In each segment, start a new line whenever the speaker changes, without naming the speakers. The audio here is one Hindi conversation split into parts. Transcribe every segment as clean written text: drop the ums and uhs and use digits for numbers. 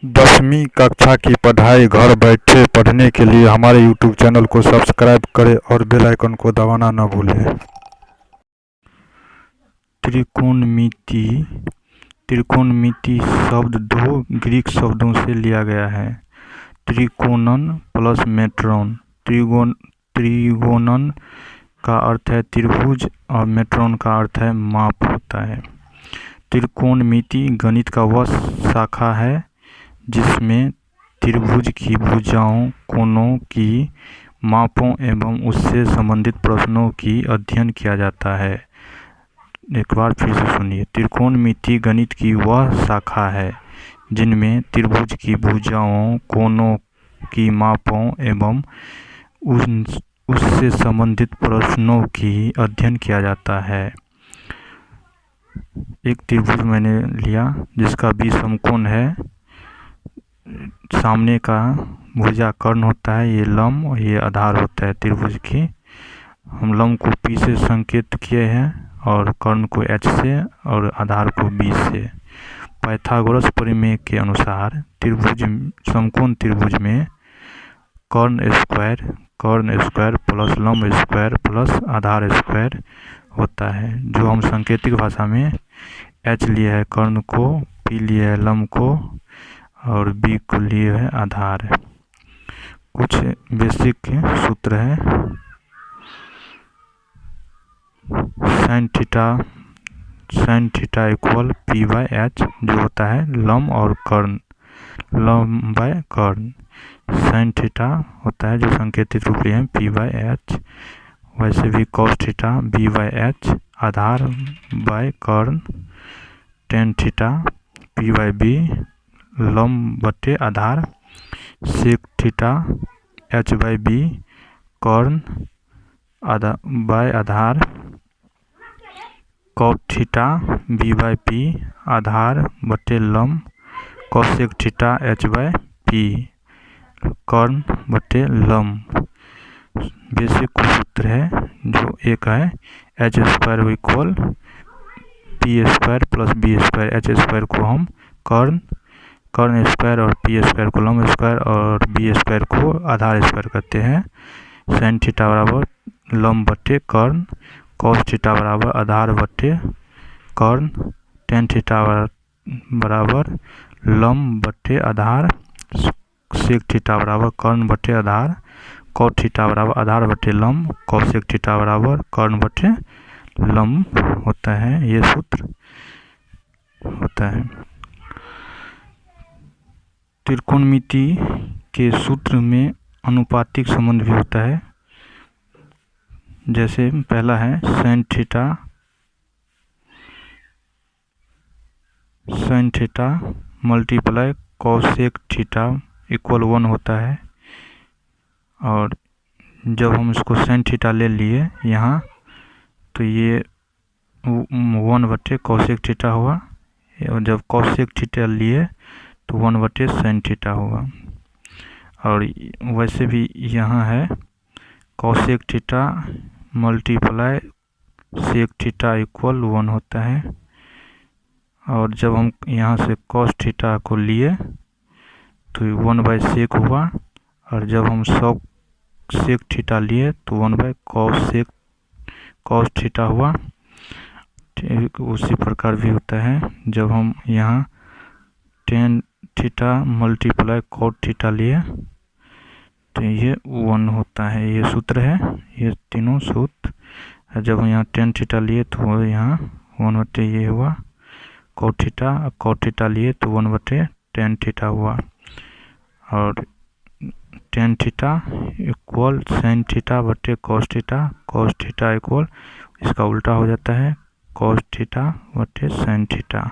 10वीं कक्षा की पढ़ाई घर बैठे पढ़ने के लिए हमारे YouTube चैनल को सब्सक्राइब करें और बेल आइकन को दबाना न भूलें। त्रिकोणमिति। त्रिकोणमिति शब्द दो ग्रीक शब्दों से लिया गया है, त्रिकोणन प्लस मेट्रोन। त्रिगोणन का अर्थ है त्रिभुज और मेट्रोन का अर्थ है माप होता है। त्रिकोणमिति गणित का वह शाखा है जिसमें त्रिभुज की भुजाओं, कोणों की मापों एवं उससे संबंधित प्रश्नों की अध्ययन किया जाता है। एक बार फिर से सुनिए, त्रिकोणमिति गणित की वह शाखा है जिनमें त्रिभुज की भुजाओं, कोणों की मापों एवं उससे संबंधित प्रश्नों की अध्ययन किया जाता है। एक त्रिभुज मैंने लिया जिसका बी समकोण है, सामने का भुजा कर्ण होता है, ये लंब और ये आधार होता है त्रिभुज की। हम लंब को पी से संकेत किए हैं और कर्ण को एच से और आधार को बी से। पाइथागोरस प्रमेय के अनुसार त्रिभुज समकोण त्रिभुज में कर्ण स्क्वायर प्लस लंब स्क्वायर प्लस आधार स्क्वायर होता है, जो हम सांकेतिक भाषा में एच लिए है कर्ण को, पी लिए है लंब को और बी को लिए है आधार। कुछ बेसिक सूत्र है। Sine theta equal P by H, जो होता है लंब और कर्ण, लंब बाय कर्ण। साइन थीटा होता है जो संकेतित रूप लिए हैं पी बाय एच। वैसे भी cos theta B by H, आधार बाय कर्ण। Tan theta P by B, लंब बटे आधार। Sec theta H by B, कर्ण बाय आधार। Cot theta B by P, आधार बटे लंब। Cosec theta H by P, कर्ण बटे लंब। बेसिक सूत्र है जो एक है H square equal P square plus B square. H square को हम कर्ण स्क्वायर और पी स्क्वायर को लंब स्क्वायर और बी स्क्वायर को आधार स्क्वायर करते हैं। साइन थीटा बराबर लंब बटे कर्ण, कॉस थीटा बराबर आधार बटे कर्ण, टेन थीटा बराबर लंब बटे आधार, सेक थीटा बराबर कर्ण बटे आधार, कॉट थीटा बराबर आधार बटे लंब, कॉसेक थीटा बराबर कर्ण बटे लंब होता है। ये सूत्र होता है। त्रिकोणमिति के सूत्र में अनुपातिक संबंध भी होता है। जैसे पहला है sine theta multiply cosec theta equal 1 होता है। और जब हम इसको साइन थीटा ले लिए यहाँ, तो ये 1 बटे कॉसेक थीटा हुआ, और जब कॉसेक थीटा लिए तो 1 बटे साइन थीटा हुआ। और वैसे भी यहाँ है cosec theta multiply sec theta equal 1 होता है। और जब हम यहाँ से कॉस थीटा को लिए तो 1 बाय सेक हुआ, और जब हम सेक थीटा लिए तो 1 बाय कॉस थीटा हुआ। ठीक उसी प्रकार भी होता है जब हम यहाँ tan theta multiply cot theta लिए तो ये 1 होता है। ये सूत्र है, ये तीनों सूत्र। जब हम यहाँ टेन थीटा लिए तो यहाँ 1 बटे ये हुआ कॉट थीटा लिए तो 1 बटे टेन थीटा हुआ। और tan theta equal sine theta बटे कॉस थीटा इक्वल इसका उल्टा हो जाता है कॉस थीटा बटे साइन थीटा।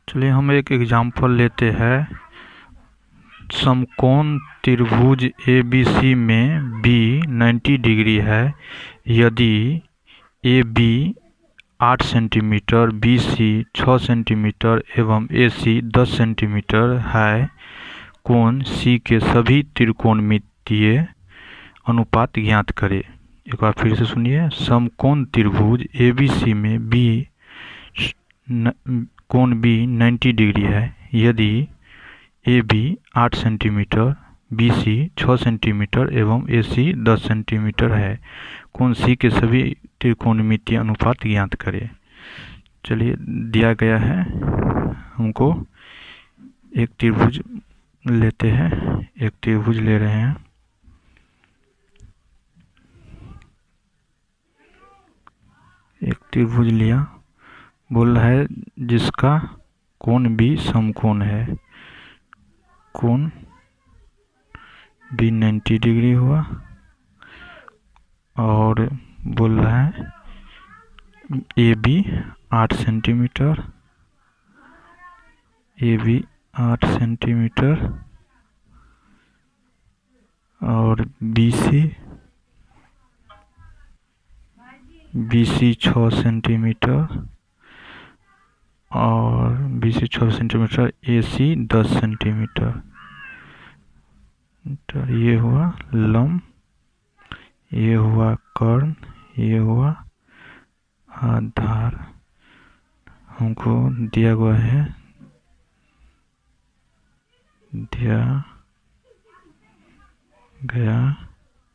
चलिए हम एक एग्जाम्पल लेते हैं। समकोण त्रिभुज ABC में B 90 डिग्री है। यदि AB 8 सेंटीमीटर, BC 6 सेंटीमीटर एवं AC 10 सेंटीमीटर है, कोण C के सभी त्रिकोणमितीय अनुपात ज्ञात करें। एक बार फिर से सुनिए। समकोण त्रिभुज ABC में B कोण बी 90 डिग्री है, यदि A B 8 centimetre, B C 6 centimetre एवं ए सी 10 सेंटीमीटर है, कोण सी के सभी त्रिकोणमितीय अनुपात ज्ञात करें। चलिए, दिया गया है हमको, एक त्रिभुज लेते हैं, एक त्रिभुज ले रहे हैं। एक त्रिभुज लिया, बोल रहा है जिसका कोण भी समकोण है, कोण भी 90 डिग्री हुआ, और बोल रहा है A B 8 centimetre, A B 8 centimetre और बी सी 6 सेंटीमीटर और B C 6 centimetre, A C 10 centimetre. तो ये हुआ लंब, ये हुआ कर्ण, ये हुआ आधार। हमको दिया गया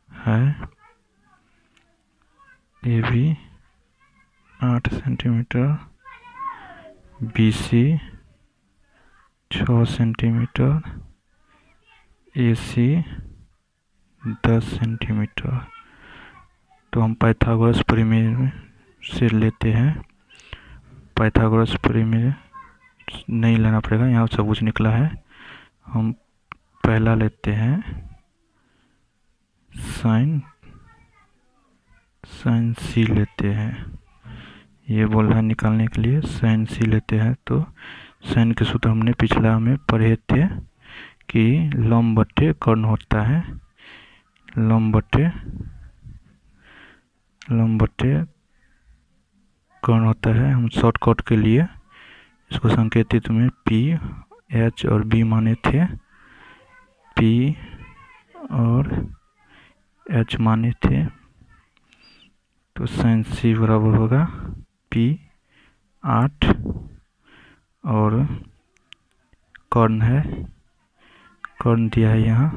है A B 8 centimetre, B C 6 centimetre, A C 10 centimetre. तो हम पाइथागोरस प्रमेय से लेते हैं। पाइथागोरस प्रमेय नहीं लेना पड़ेगा, यहाँ सब कुछ निकला है। हम पहला लेते हैं साइन सी लेते हैं। ये बोल रहा है निकालने के लिए साइन सी लेते हैं। तो साइन के सूत्र हमने पिछला में पढ़े थे कि लंब बटे कर्ण होता है, लंब बटे कर्ण होता है। हम शॉर्टकट के लिए इसको संकेतित में पी, एच और बी माने थे, पी और एच माने थे। तो साइन सी बराबर होगा पी 8 और कर्ण है, कर्ण दिया है यहाँ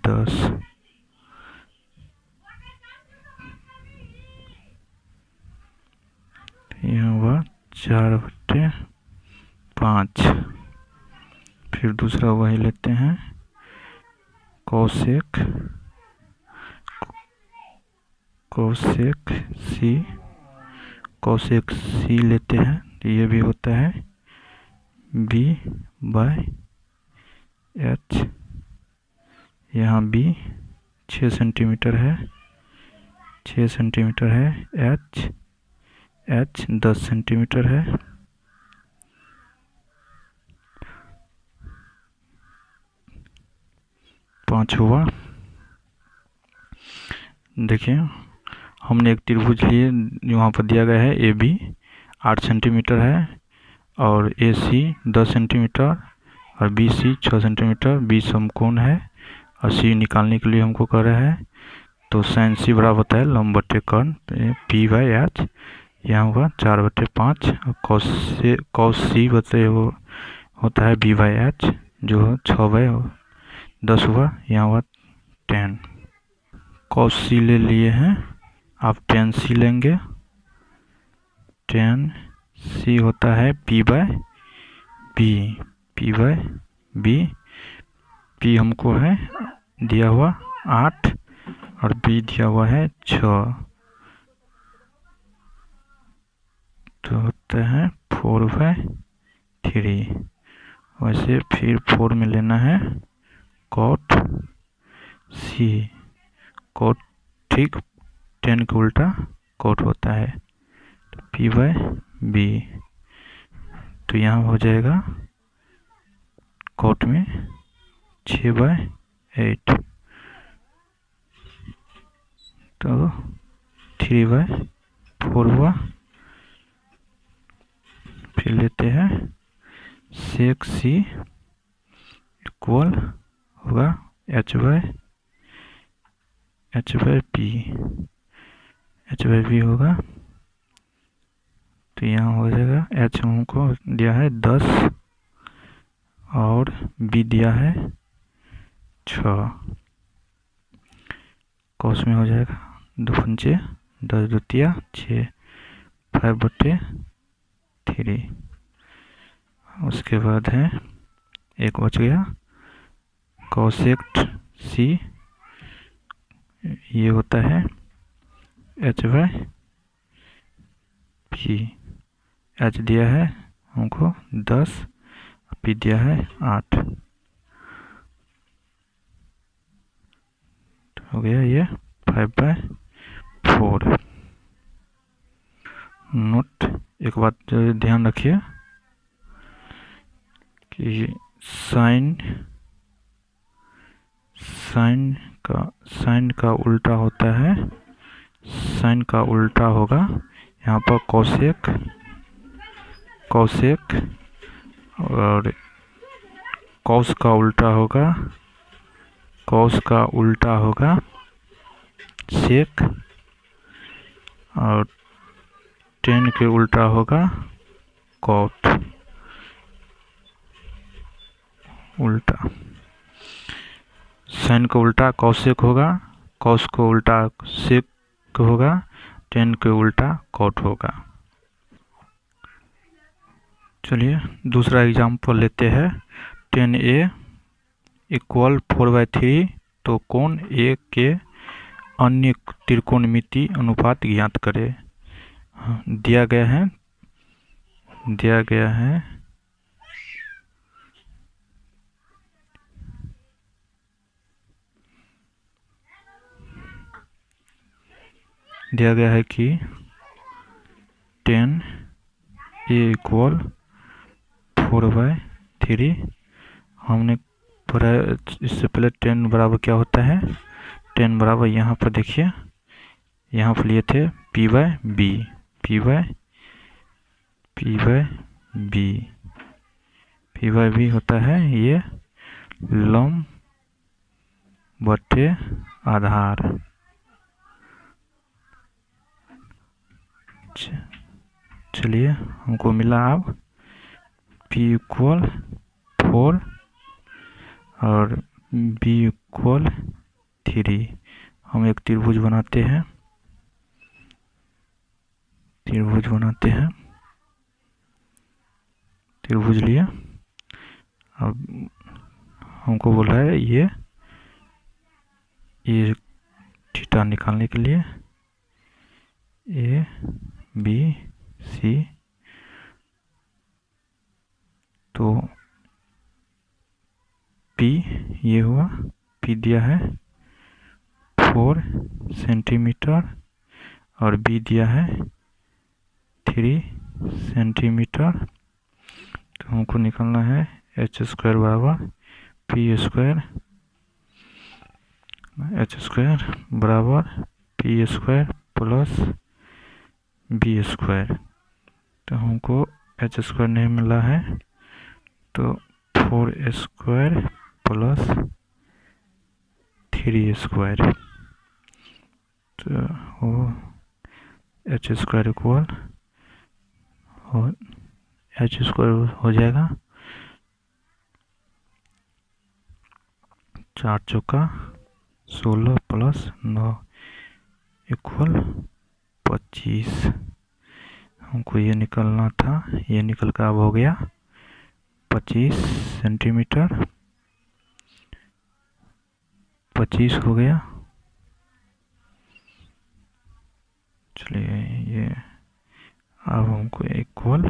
10। यहाँ हुआ 4/5। फिर दूसरा वही लेते हैं कोसेक सी लेते हैं। तो ये भी होता है B/H। यहाँ B 6 सेंटीमीटर है, 6 सेंटीमीटर है, H 10 सेंटीमीटर है। पाँच हुआ। देखिए, हमने एक त्रिभुज लिए, वहाँ पर दिया गया है ए बी 8 सेंटीमीटर है और ए सी 10 सेंटीमीटर और बी सी 6 सेंटीमीटर। बी समकोण है और सी निकालने के लिए हमको कह रहा है। तो साइन सी बराबर होता है लंब बटे कर्ण, P/H। यहाँ होगा 4/5 और कॉस सी बते वो होता है B/H, जो 6/10 हुआ। यहाँ हुआ 10। कॉस सी ले लिए हैं, आप tan सी लेंगे। tan सी होता है P/B। P हमको है दिया हुआ 8 और B दिया हुआ है 6, तो होता है 4/3। वैसे फिर 4 में लेना है cot सी, cot ठीक 10 का उल्टा cot होता है, तो P/B। तो यहाँ हो जाएगा cot में 6/8, तो 3/4 हुआ। फिर लेते हैं sec सी इक्वल होगा H/P होगा तो यहाँ हो जाएगा एच हमको दिया है 10 और बी दिया है 6, कॉस में हो जाएगा 2 पंचे 10 द्वितीया 6, 5/3। उसके बाद है एक बच गया कोसेक्ट सी, ये होता है h/p। h दिया है हमको 10, p दिया है 8, तो हो गया ये 5/4। नोट एक बात ध्यान रखिए कि साइन का उल्टा होता है, साइन का उल्टा होगा यहाँ पर कौशेक और कौस का उल्टा होगा सेक और टेन के उल्टा होगा कॉट। उल्टा साइन का उल्टा कौशिक होगा, कौश को उल्टा सेक होगा, टेन के उल्टा कॉट होगा। चलिए दूसरा एग्जाम्पल लेते हैं। 10a इक्वल 4/3, तो कोण ए के अन्य त्रिकोणमिति अनुपात ज्ञात करें। दिया गया है 10a इक्वल 4/3। हमने पढ़ा इससे पहले 10 बराबर क्या होता है, 10 बराबर यहाँ पर देखिए, यहाँ पर लिए थे P/B होता है ये लंब बटे आधार। चलिए हमको मिला अब P इक्वल 4 और B इक्वल 3। हम एक त्रिभुज बनाते हैं, त्रिभुज लिए। अब हमको बोला है ये थीटा निकालने के लिए ABC, तो P ये हुआ, P दिया है 4 सेंटीमीटर और B दिया है 3 सेंटीमीटर। तो हमको निकालना है h² बराबर p² बराबर p² प्लस b²। तो हमको h² नहीं मिला है, तो 4² प्लस 3², तो वो h² इक्वल h² हो जाएगा 4 चौका 16 प्लस 9 इक्वल 25। हमको ये निकलना था, ये निकल कर अब हो गया 25 सेंटीमीटर, 25 हो गया। चलिए ये अब हमको इक्वल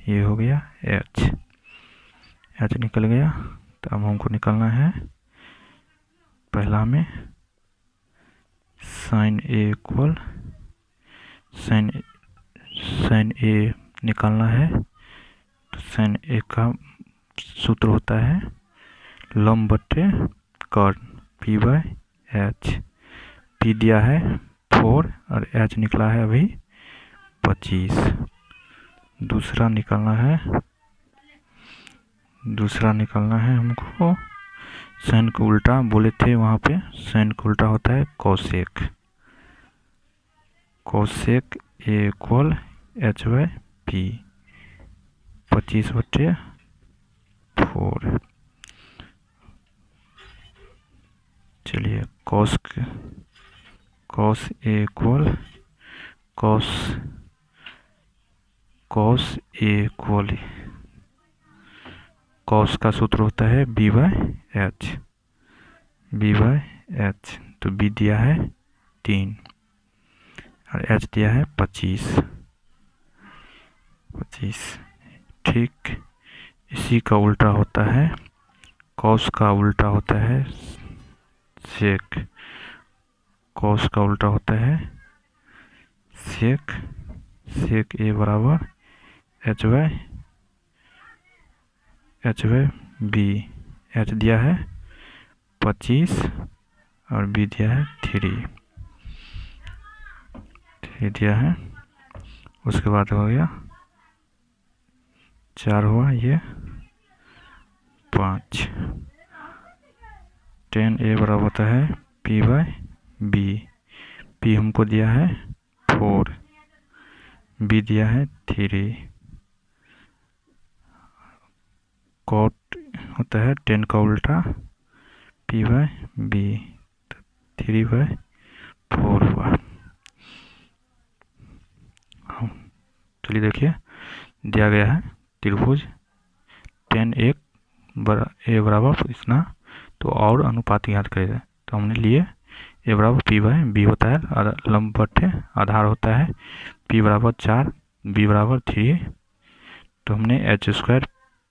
ये हो गया h निकल गया। तो अब हमको निकलना है पहला में साइन ए इक्वल साइन ए निकालना है। तो साइन ए का सूत्र होता है लंब बटे कर्ण P/H। P दिया है 4 और H निकला है अभी 25। दूसरा निकालना है हमको साइन को उल्टा, बोले थे वहाँ पे साइन को उल्टा होता है cosec. A equal h/p। P 25/4। चलिए cos A equal cos A equal cos का सूत्र होता है B/H। तो B दिया है 3 और H दिया है 25। ठीक इसी का उल्टा होता है कॉस का उल्टा होता है सेक। कॉस का उल्टा होता है सेक A बराबर H/B। H दिया है 25 और B दिया है 3 दिया है। उसके बाद हो गया 4 हुआ, ये 5। tan A बराबर होता है P/B। P हमको दिया है 4, B दिया है 3। cot होता है tan का उल्टा P/B, 3/4 हुआ। चलिए देखिए दिया गया है त्रिभुज tan A बराबर इतना, तो और अनुपात याद करेगा। तो हमने लिए A बराबर P/B होता है, लंब बटे आधार होता है, P बराबर 4, B बराबर 3। तो हमने H²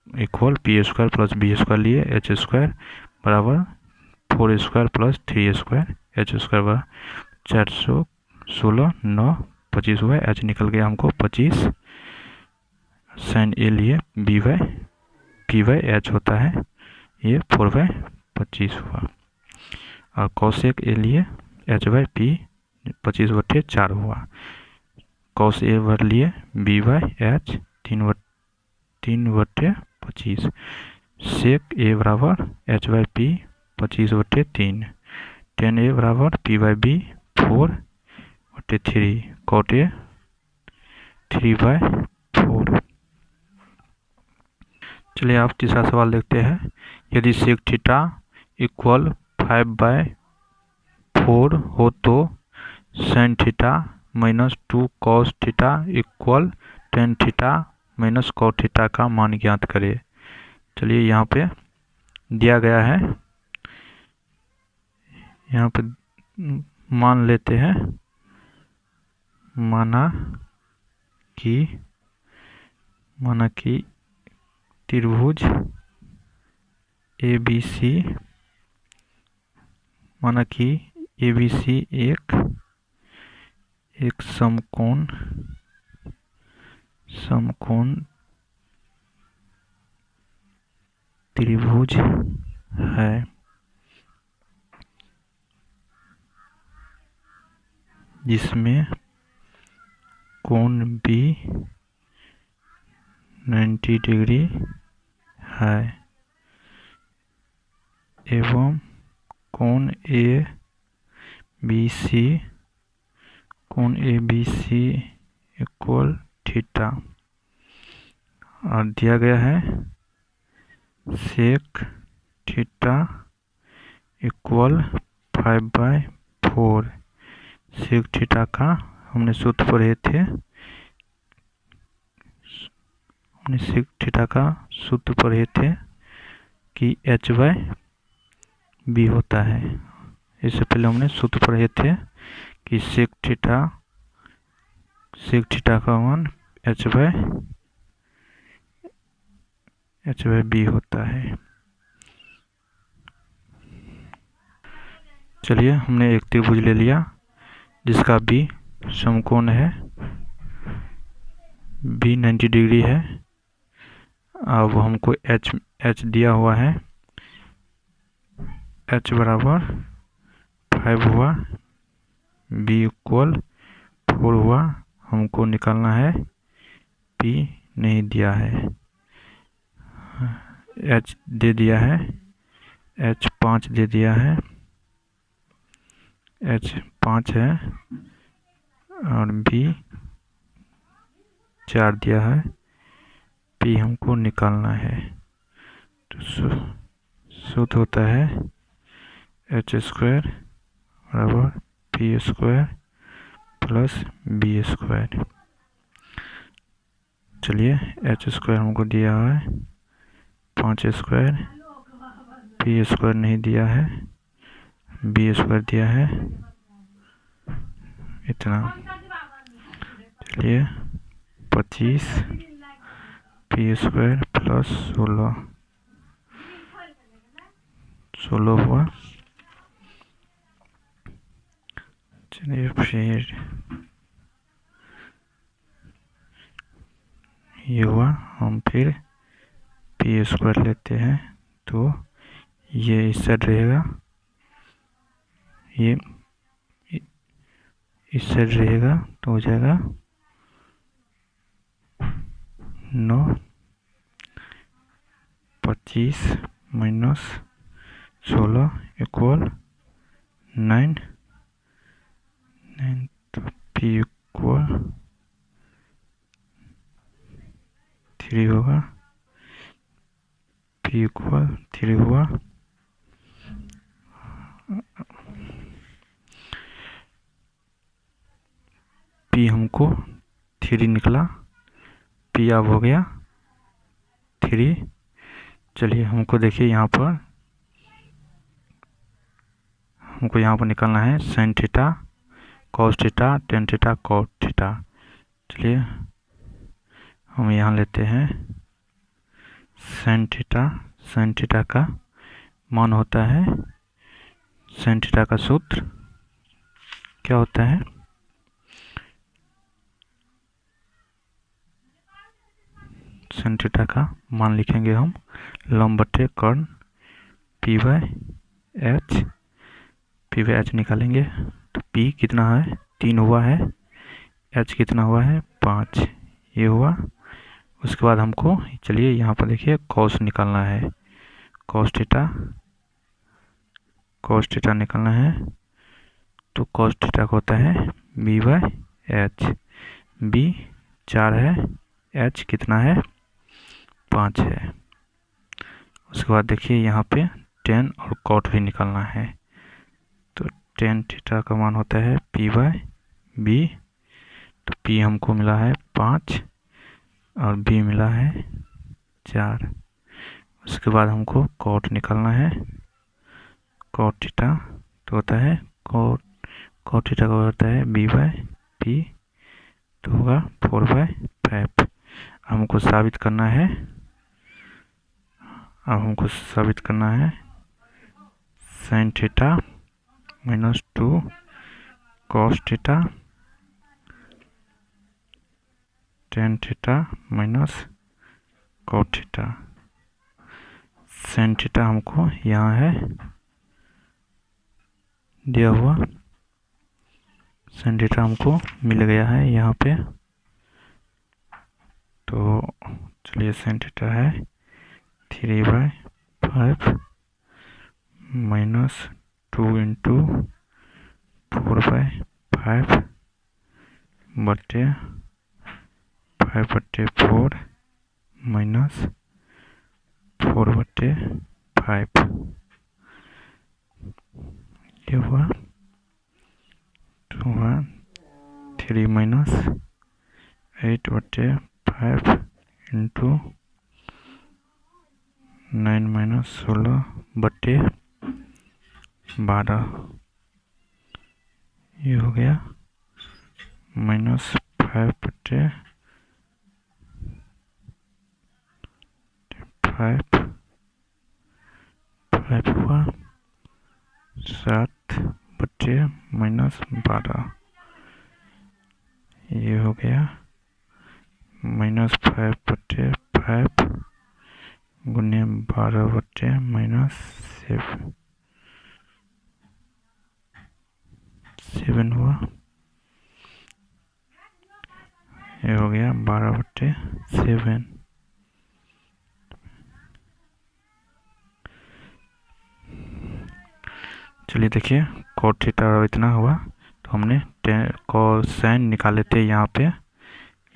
equal P² plus B² लिए। H² बराबर 4² प्लस 3²। H² बराबर 416 9 25 हुआ। H निकल गया हमको 25। sin A लिए P/H होता है, ये 4/25 हुआ। और cosec A लिए H/P 25/4 हुआ। cos A वर लिए B/H 3/25। sec A बराबर H/P 25/3। tan A बराबर P/B 4/3। cot A 3/4। चलिए आप तीसरा सवाल देखते हैं। यदि sec थीटा इक्वल 5/4 हो तो sin theta -2 cos theta equal tan theta -cot theta का मान ज्ञात करें। चलिए यहाँ पे दिया गया है, यहाँ पे मान लेते हैं। माना कि त्रिभुज ABC एक समकोण त्रिभुज है जिसमें कोण B 90 डिग्री है एवं कोण ABC इक्वल थीटा। और दिया गया है sec theta equal 5/4। sec theta का हमने सूत्र पढ़े थे, कि H/B होता है। इससे पहले हमने सूत्र पढ़े थे कि sec थीटा का मान H/B होता है। चलिए हमने एक त्रिभुज ले लिया जिसका B समकोण है, B 90 डिग्री है। अब हमको H दिया हुआ है, H बराबर 5 हुआ, B इक्वल 4 हुआ। हमको निकालना है, P नहीं दिया है, H दे दिया है, H 5 दे दिया है, H 5 है और B 4 दिया है, पी हमको निकालना है। तो सूत्र होता है एच स्क्वायर बराबर P square plus B square. चलिए एच स्क्वायर हमको दिया है 5 स्क्वायर, पी स्क्वायर नहीं दिया है, बी स्क्वायर दिया है इतना। चलिए 25 पी स्क्वायर प्लस 16 हुआ। चलिए फिर ये हुआ, हम फिर पी स्क्वायर लेते हैं तो ये इस साइड रहेगा, ये इस साइड रहेगा तो हो जाएगा 9, 25 माइनस 16 इक्वल 9, तो पी इक्वल 3 होगा, पी इक्वल 3 हुआ। पी हमको 3 निकला, पी अब हो गया 3। चलिए हमको देखिए यहाँ पर निकालना है sine theta cos theta tan theta cot theta. चलिए हम यहाँ लेते हैं साइन थीटा का मान होता है, साइन थीटा का सूत्र क्या होता है, साइन थीटा का मान लिखेंगे हम लंब बटे कर्ण पी बाय एच निकालेंगे। तो पी कितना है 3 हुआ है, एच कितना हुआ है 5, ये हुआ। उसके बाद हमको चलिए यहाँ पर देखिए कॉस निकालना है, कॉस थीटा निकालना है। तो कॉस थीटा का होता है बी बाय एच, बी 4 है, एच कितना है 5 है। उसके बाद देखिए यहाँ पे टेन और कॉट भी निकालना है। तो टेन थीटा का मान होता है पी बाय बी, तो पी हमको मिला है 5 और बी मिला है 4। उसके बाद हमको कॉट निकालना है, कॉट थीटा तो होता है कॉट थीटा का होता है बी बाय पी, तो होगा 4/5। हमको साबित करना है, अब हमको साबित करना है sine theta minus 2 cos theta tan theta minus cot theta. Sine theta हमको यहाँ है दिया हुआ, साइन थीटा हमको मिल गया है यहाँ पे। तो चलिए साइन थीटा है 3/5 माइनस 2 इंटू 4/5 बटे 5/4 माइनस 4/5 ये हुआ। तो हुआ 3 माइनस 8/5 इंटू 9 माइनस 16/12 ये हो गया माइनस 5/5 हुआ 7/-12 ये हो गया माइनस 5/5 गुने 12/-7 हुआ, ये हो गया 12/7। चलिए देखिए कॉट थीटा इतना हुआ, तो हमने कोसाइन निकाले थे यहाँ पे,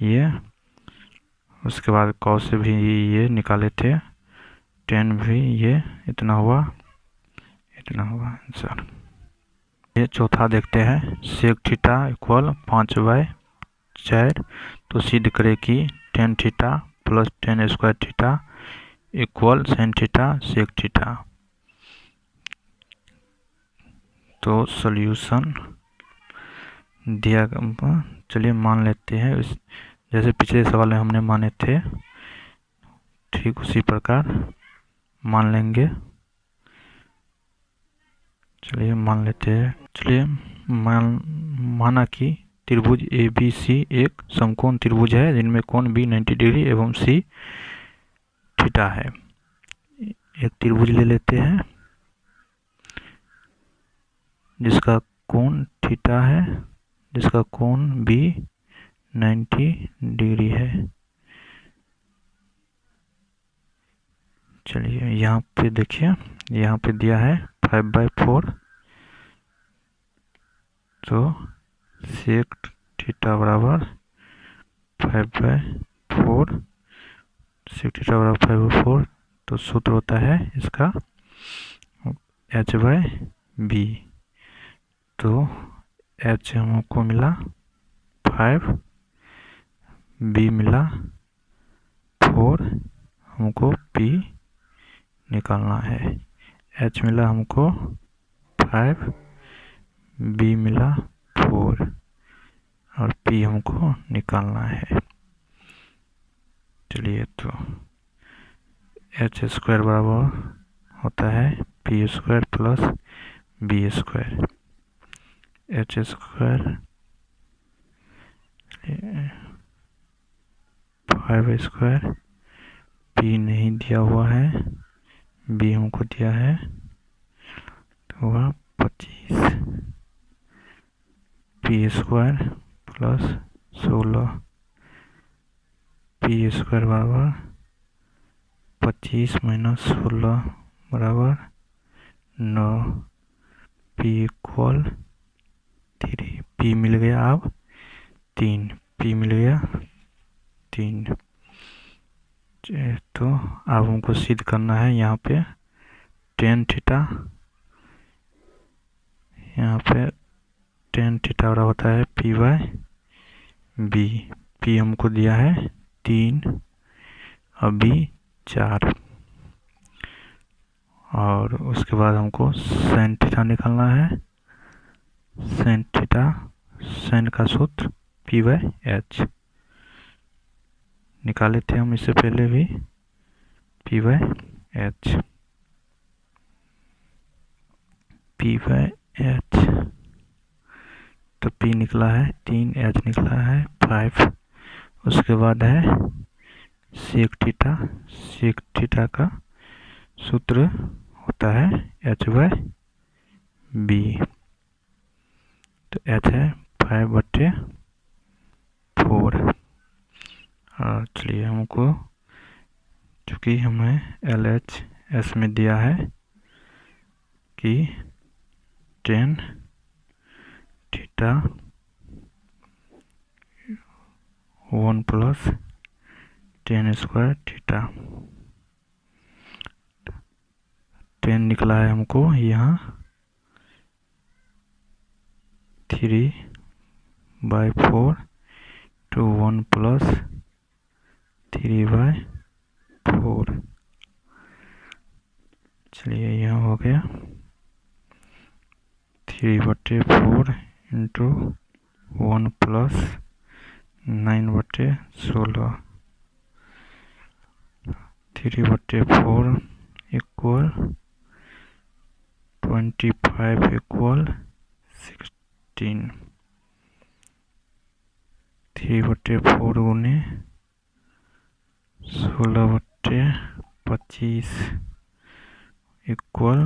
ये उसके बाद कॉस से भी ये निकाले थे, टेन भी ये इतना हुआ आंसर। ये चौथा देखते हैं, सेक थीटा इक्वल 5/4। तो सिद्ध करें कि tan theta plus tan square theta equal sine theta sec theta. तो सॉल्यूशन दिया, चलिए मान लेते हैं जैसे पिछले सवाल में हमने माने थे ठीक उसी प्रकार मान लेंगे। चलिए मान लेते हैं। चलिए माना कि त्रिभुज ABC एक समकोण त्रिभुज है जिनमें कोण B 90 डिग्री एवं C थीटा है। एक त्रिभुज ले लेते हैं जिसका कोण थीटा है, जिसका कोण B 90 डिग्री है। चलिए यहाँ पे देखिए, यहाँ पे दिया है 5/4। तो सेक थीटा बराबर 5/4, सेक थीटा बराबर 5/4। तो सूत्र होता है इसका h/b। तो h हमको मिला 5, b मिला 4, हमको p निकालना है। h मिला हमको 5, b मिला 4 और p हमको निकालना है। चलिए तो h स्क्वायर बराबर होता है p square plus b square. h square 5 square, p नहीं दिया हुआ है, b हमको दिया है तो वह 25, p square plus 16, p square बराबर 25 माइनस 16 बराबर 9, p इक्वल 3, p मिल गया अब 3, p मिल गया 3। तो अब हमको सिद्ध करना है यहाँ पे टेन थीटा, यहाँ पे टेन थीटा बराबर होता है p/b। p हमको दिया है 3 और b 4। और उसके बाद हमको साइन थीटा निकालना है। साइन थीटा, साइन का सूत्र p/h निकाले थे हम इससे पहले भी, p/h। तो p निकला है 3, h निकला है 5। उसके बाद है सेक थीटा, सेक थीटा का सूत्र होता है h/b। तो h है 5/4। और चलिए हमको चूँकि हमें LHS में दिया है कि tan theta 1 plus tan square theta, 10 निकला है हमको यहाँ 3/4 to 1 प्लस 3/4। चलिए यहाँ हो गया 3/4 इंटू 1 प्लस 9/16। 3/4 equal 25 equal 16। 3/4 गुने 16/25 इक्वल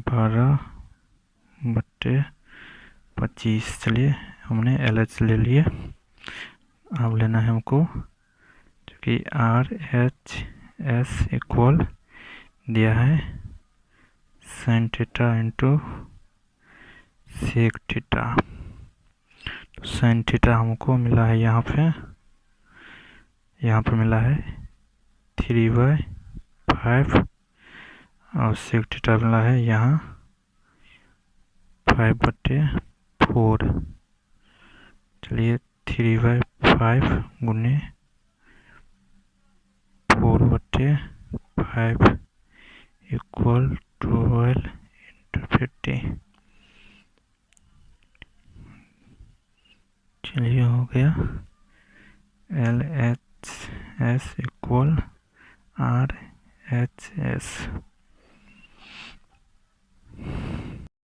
12/25। चलिए हमने LH ले लिए। अब लेना है हमको क्योंकि RHS इक्वल दिया है sine theta into sec theta. Sine theta हमको मिला है यहाँ पे यहाँ पर मिला है 3/5 और sec थीटा मिला है यहाँ 5/4। चलिए 3/5 गुने 4/5 इक्वल 12/50। चलिए हो गया। LHS equal RHS।